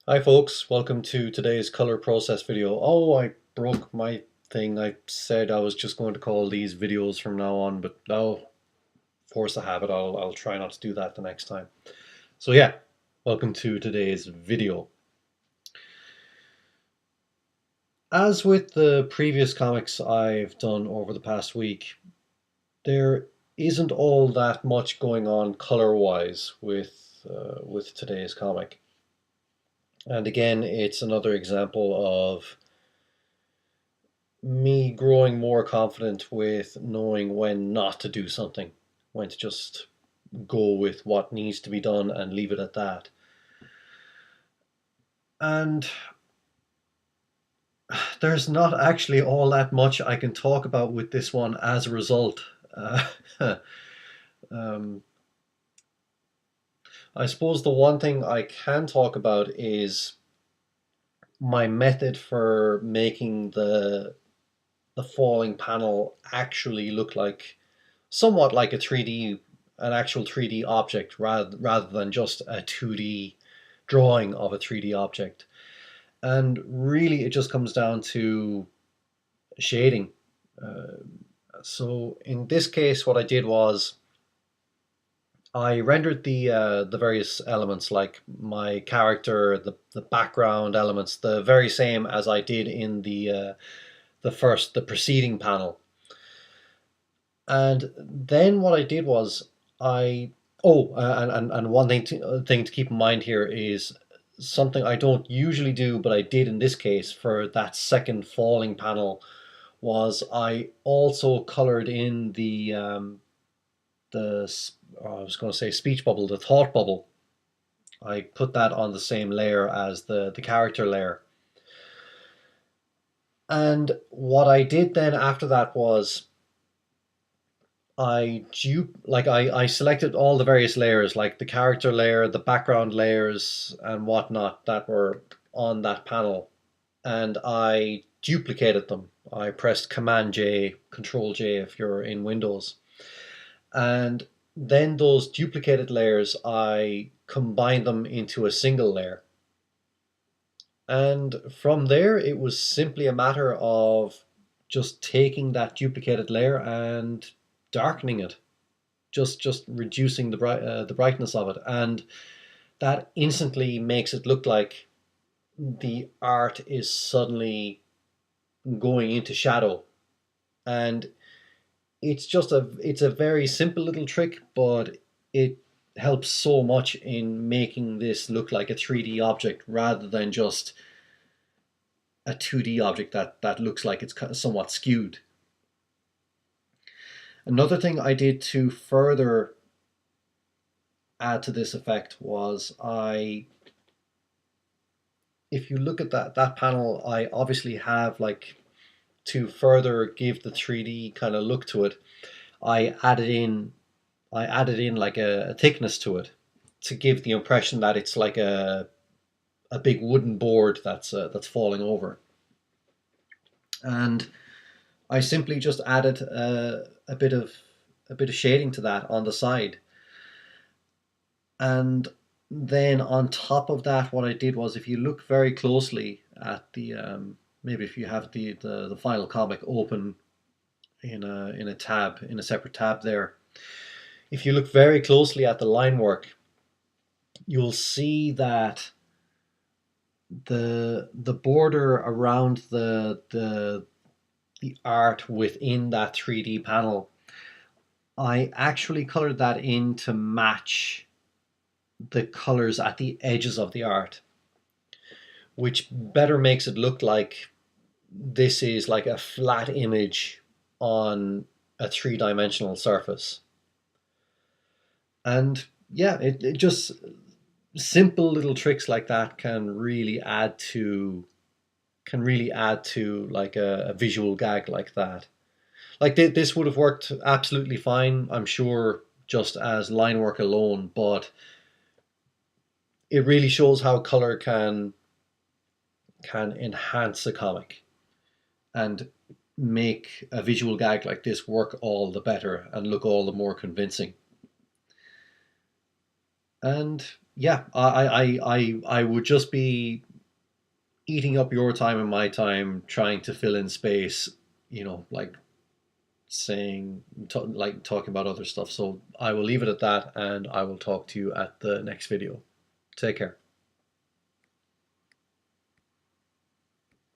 Hi folks, welcome to today's color process video. Oh, I broke my thing. I said I was just going to call these videos from now on, but now, force of habit, I'll try not to do that the next time. So yeah, welcome to today's video. As with the previous comics I've done over the past week, there isn't all that much going on color-wise with today's comic. And again, it's another example of me growing more confident with knowing when not to do something, when to just go with what needs to be done and leave it at that. And there's not actually all that much I can talk about with this one as a result. Uh, um, I suppose the one thing I can talk about is my method for making the falling panel actually look like somewhat like an actual 3D object rather than just a 2D drawing of a 3D object. And really, it just comes down to shading. Uh, so in this case, what I did was I rendered the various elements, like my character, the background elements, the very same as I did in the preceding panel. And then what I did was I and one thing to keep in mind here is something I don't usually do, but I did in this case for that second falling panel was I also colored in the I was going to say speech bubble, the thought bubble. I put that on the same layer as the character layer. And what I did then after that was I selected all the various layers, like the character layer, the background layers, and whatnot that were on that panel, and I duplicated them. I pressed Command J, Control J if you're in Windows, and then those duplicated layers I combined them into a single layer. And from there, it was simply a matter of just taking that duplicated layer and darkening it, just reducing the brightness of it, and that instantly makes it look like the art is suddenly going into shadow. And it's a very simple little trick, but it helps so much in making this look like a 3D object rather than just a 2D object that looks like it's somewhat skewed. Another thing I did to further add to this effect was if you look at that panel, I obviously have, like, to further give the 3D kind of look to it, I added in I added in like a thickness to it to give the impression that it's like a big wooden board that's falling over. And I simply just added a bit of shading to that on the side. And then on top of that, what I did was, if you look very closely at maybe if you have the final comic open in a tab, in a separate tab there, if you look very closely at the line work, you'll see that the border around the art within that 3D panel, I actually colored that in to match the colors at the edges of the art, which better makes it look like this is like a flat image on a three-dimensional surface. And yeah, it just simple little tricks like that can really add to like a visual gag like that. Like this would have worked absolutely fine, I'm sure, just as line work alone, but it really shows how color can enhance a comic and make a visual gag like this work all the better and look all the more convincing. And yeah, I would just be eating up your time and my time trying to fill in space, like like talking about other stuff. So I will leave it at that, and I will talk to you at the next video. Take care.